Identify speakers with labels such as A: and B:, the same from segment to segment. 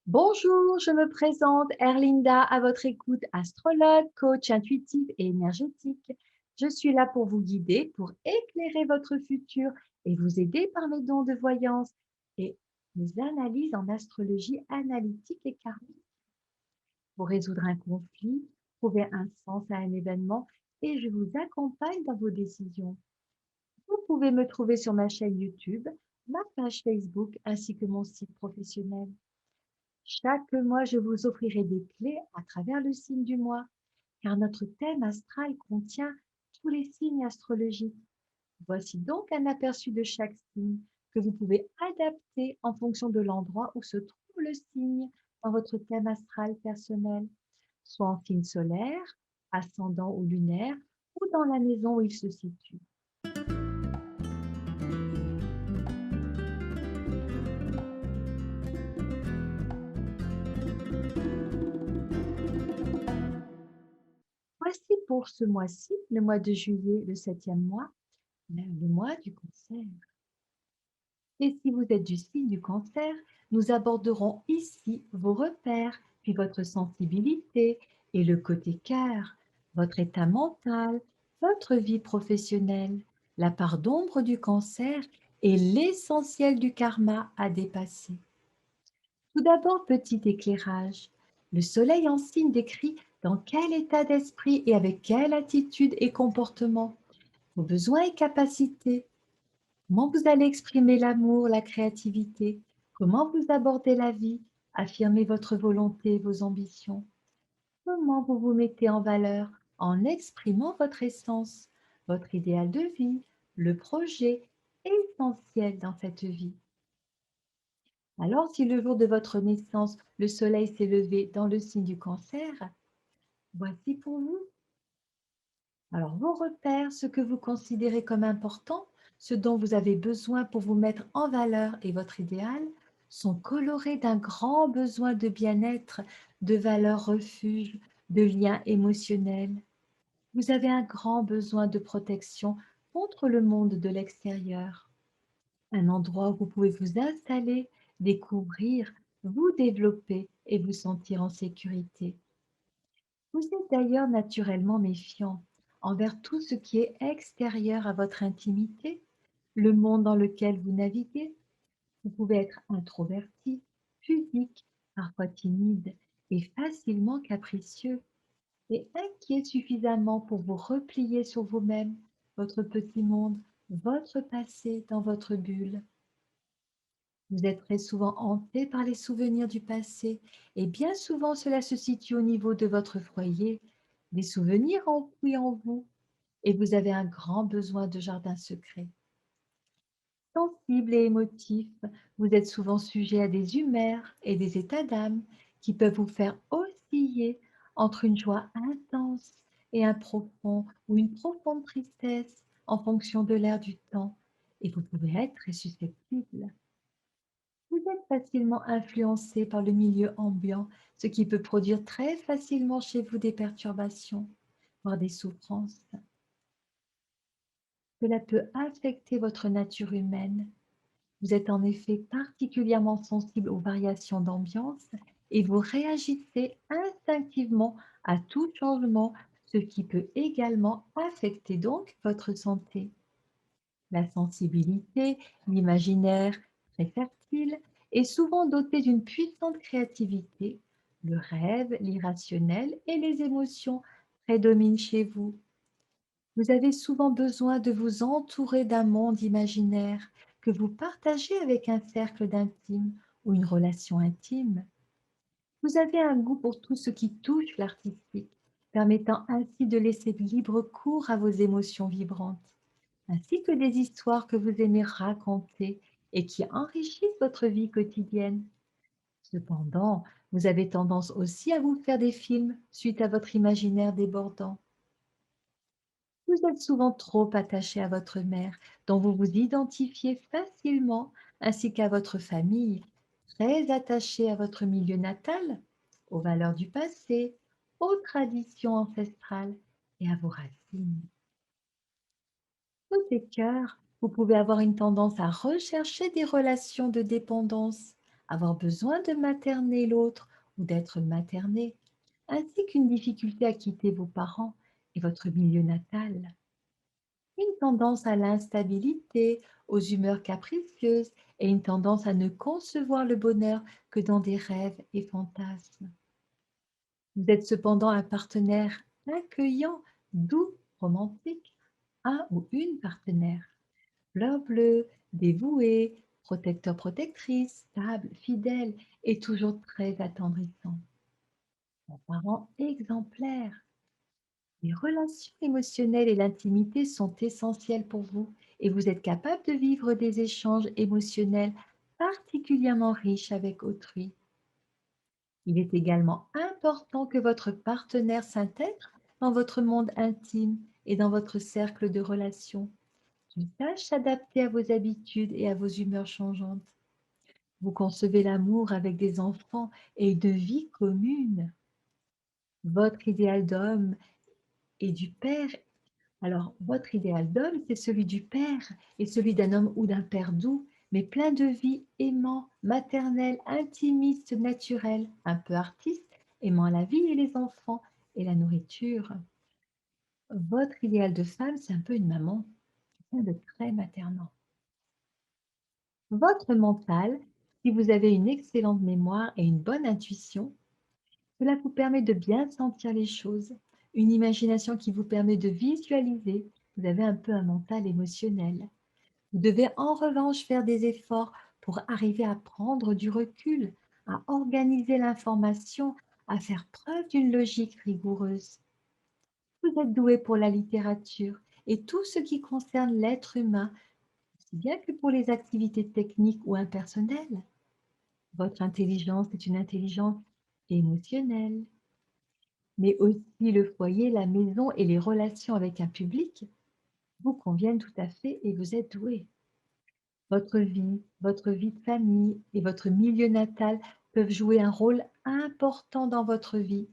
A: Bonjour, je me présente, Erlinda, à votre écoute, astrologue, coach intuitif et énergétique. Je suis là pour vous guider, pour éclairer votre futur et vous aider par mes dons de voyance et mes analyses en astrologie analytique et karmique pour résoudre un conflit, trouver un sens à un événement et je vous accompagne dans vos décisions. Vous pouvez me trouver sur ma chaîne YouTube, ma page Facebook ainsi que mon site professionnel. Chaque mois, je vous offrirai des clés à travers le signe du mois, car notre thème astral contient tous les signes astrologiques. Voici donc un aperçu de chaque signe que vous pouvez adapter en fonction de l'endroit où se trouve le signe dans votre thème astral personnel, soit en signe solaire, ascendant ou lunaire, ou dans la maison où il se situe. Voici pour ce mois-ci, le mois de juillet, le 7e mois, le mois du cancer. Et si vous êtes du signe du cancer, nous aborderons ici vos repères, puis votre sensibilité et le côté cœur, votre état mental, votre vie professionnelle, la part d'ombre du cancer et l'essentiel du karma à dépasser. Tout d'abord, petit éclairage. Le soleil en signe décrit dans quel état d'esprit et avec quelle attitude et comportement, vos besoins et capacités. Comment vous allez exprimer l'amour, la créativité? Comment vous abordez la vie? Affirmez votre volonté, vos ambitions. Comment vous vous mettez en valeur en exprimant votre essence, votre idéal de vie, le projet essentiel dans cette vie? Alors, si le jour de votre naissance, le soleil s'est levé dans le signe du cancer, voici pour vous. Alors, vos repères, ce que vous considérez comme important, ce dont vous avez besoin pour vous mettre en valeur et votre idéal, sont colorés d'un grand besoin de bien-être, de valeur refuge, de lien émotionnel. Vous avez un grand besoin de protection contre le monde de l'extérieur. Un endroit où vous pouvez vous installer, découvrir, vous développer et vous sentir en sécurité. Vous êtes d'ailleurs naturellement méfiant envers tout ce qui est extérieur à votre intimité, le monde dans lequel vous naviguez. Vous pouvez être introverti, pudique, parfois timide et facilement capricieux et inquiet suffisamment pour vous replier sur vous-même, votre petit monde, votre passé dans votre bulle. Vous êtes très souvent hanté par les souvenirs du passé et bien souvent cela se situe au niveau de votre foyer, des souvenirs enfouis en vous et vous avez un grand besoin de jardin secret. Sensible et émotif, vous êtes souvent sujet à des humeurs et des états d'âme qui peuvent vous faire osciller entre une joie intense et un profond ou une profonde tristesse en fonction de l'air du temps et vous pouvez être très susceptible. Vous êtes facilement influencé par le milieu ambiant, ce qui peut produire très facilement chez vous des perturbations, voire des souffrances. Cela peut affecter votre nature humaine. Vous êtes en effet particulièrement sensible aux variations d'ambiance et vous réagissez instinctivement à tout changement, ce qui peut également affecter donc votre santé. La sensibilité, l'imaginaire très fertile, est souvent doté d'une puissante créativité. Le rêve, l'irrationnel et les émotions prédominent chez vous. Vous avez souvent besoin de vous entourer d'un monde imaginaire que vous partagez avec un cercle d'intimes ou une relation intime. Vous avez un goût pour tout ce qui touche l'artistique, permettant ainsi de laisser libre cours à vos émotions vibrantes, ainsi que des histoires que vous aimez raconter et qui enrichissent votre vie quotidienne. Cependant, vous avez tendance aussi à vous faire des films suite à votre imaginaire débordant. Vous êtes souvent trop attaché à votre mère, dont vous vous identifiez facilement, ainsi qu'à votre famille, très attaché à votre milieu natal, aux valeurs du passé, aux traditions ancestrales et à vos racines. Côté cœur, vous pouvez avoir une tendance à rechercher des relations de dépendance, avoir besoin de materner l'autre ou d'être materné, ainsi qu'une difficulté à quitter vos parents et votre milieu natal. Une tendance à l'instabilité, aux humeurs capricieuses et une tendance à ne concevoir le bonheur que dans des rêves et fantasmes. Vous êtes cependant un partenaire accueillant, doux, romantique, un ou une partenaire. Fleur bleue, dévoué, protecteur-protectrice, stable, fidèle et toujours très attendrissant. Un parent exemplaire. Les relations émotionnelles et l'intimité sont essentielles pour vous et vous êtes capable de vivre des échanges émotionnels particulièrement riches avec autrui. Il est également important que votre partenaire s'intègre dans votre monde intime et dans votre cercle de relations, qu'il sache s'adapter à vos habitudes et à vos humeurs changeantes. Vous concevez l'amour avec des enfants et une vie commune. Votre idéal d'homme et du père votre idéal d'homme, c'est celui du père et celui d'un homme ou d'un père doux, mais plein de vie, aimant, maternel, intimiste, naturel, un peu artiste, aimant la vie et les enfants et la nourriture. Votre idéal de femme, c'est un peu une maman, quelqu'un de très maternant. Votre mental, si vous avez une excellente mémoire et une bonne intuition, cela vous permet de bien sentir les choses, une imagination qui vous permet de visualiser. Vous avez un peu un mental émotionnel. Vous devez en revanche faire des efforts pour arriver à prendre du recul, à organiser l'information, à faire preuve d'une logique rigoureuse. Vous êtes doué pour la littérature et tout ce qui concerne l'être humain, aussi bien que pour les activités techniques ou impersonnelles. Votre intelligence est une intelligence émotionnelle, mais aussi le foyer, la maison et les relations avec un public vous conviennent tout à fait et vous êtes doué. Votre vie de famille et votre milieu natal peuvent jouer un rôle important dans votre vie.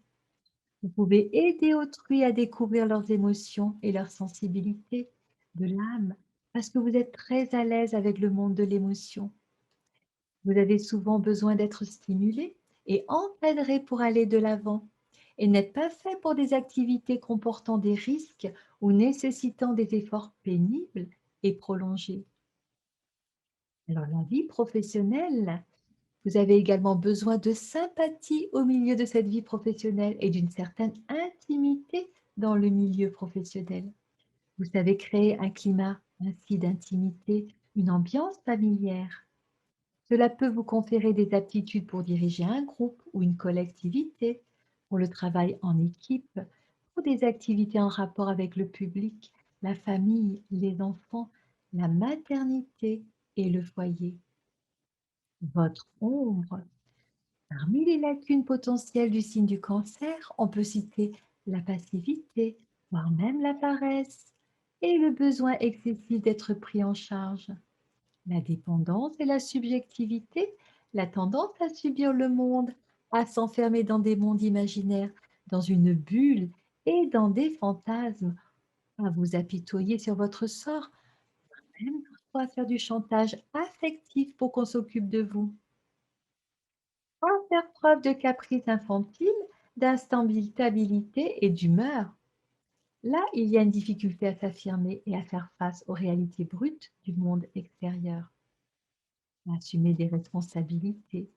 A: Vous pouvez aider autrui à découvrir leurs émotions et leur sensibilité de l'âme parce que vous êtes très à l'aise avec le monde de l'émotion. Vous avez souvent besoin d'être stimulé et encadré pour aller de l'avant et n'êtes pas fait pour des activités comportant des risques ou nécessitant des efforts pénibles et prolongés. Alors la vie professionnelle, vous avez également besoin de sympathie au milieu de cette vie professionnelle et d'une certaine intimité dans le milieu professionnel. Vous savez créer un climat ainsi d'intimité, une ambiance familière. Cela peut vous conférer des aptitudes pour diriger un groupe ou une collectivité, pour le travail en équipe, pour des activités en rapport avec le public, la famille, les enfants, la maternité et le foyer. Votre ombre. Parmi les lacunes potentielles du signe du cancer, on peut citer la passivité, voire même la paresse, et le besoin excessif d'être pris en charge. La dépendance et la subjectivité, la tendance à subir le monde, à s'enfermer dans des mondes imaginaires, dans une bulle et dans des fantasmes, à vous apitoyer sur votre sort, même parfois à faire du chantage affectif pour qu'on s'occupe de vous. À faire preuve de caprice infantile, d'instabilité et d'humeur. Là, il y a une difficulté à s'affirmer et à faire face aux réalités brutes du monde extérieur, à assumer des responsabilités,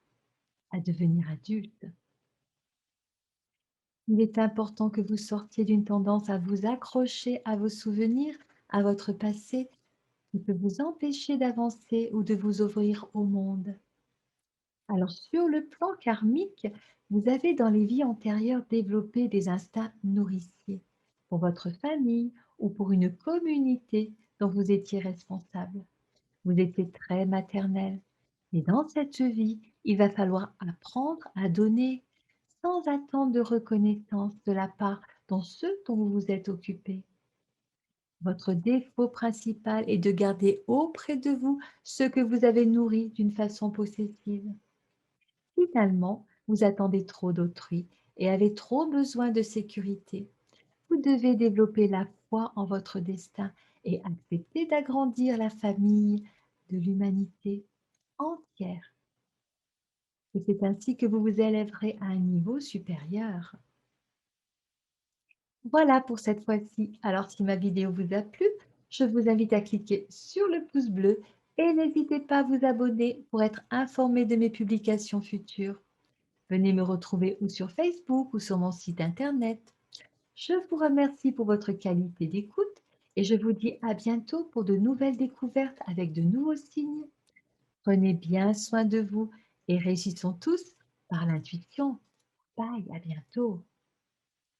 A: à devenir adulte. Il est important que vous sortiez d'une tendance à vous accrocher à vos souvenirs, à votre passé, qui peut vous empêcher d'avancer ou de vous ouvrir au monde. Alors, sur le plan karmique, vous avez dans les vies antérieures développé des instincts nourriciers pour votre famille ou pour une communauté dont vous étiez responsable. Vous étiez très maternel. Et dans cette vie, il va falloir apprendre à donner sans attendre de reconnaissance de la part dans ceux dont vous vous êtes occupé. Votre défaut principal est de garder auprès de vous ce que vous avez nourri d'une façon possessive. Finalement, vous attendez trop d'autrui et avez trop besoin de sécurité. Vous devez développer la foi en votre destin et accepter d'agrandir la famille de l'humanité entière. et c'est ainsi que vous vous élèverez à un niveau supérieur. Voilà pour cette fois-ci. Alors si ma vidéo vous a plu, je vous invite à cliquer sur le pouce bleu et n'hésitez pas à vous abonner pour être informé de mes publications futures. Venez me retrouver ou sur Facebook ou sur mon site internet. Je vous remercie pour votre qualité d'écoute et je vous dis à bientôt pour de nouvelles découvertes avec de nouveaux signes. Prenez bien soin de vous et réussissons tous par l'intuition. Bye, à bientôt.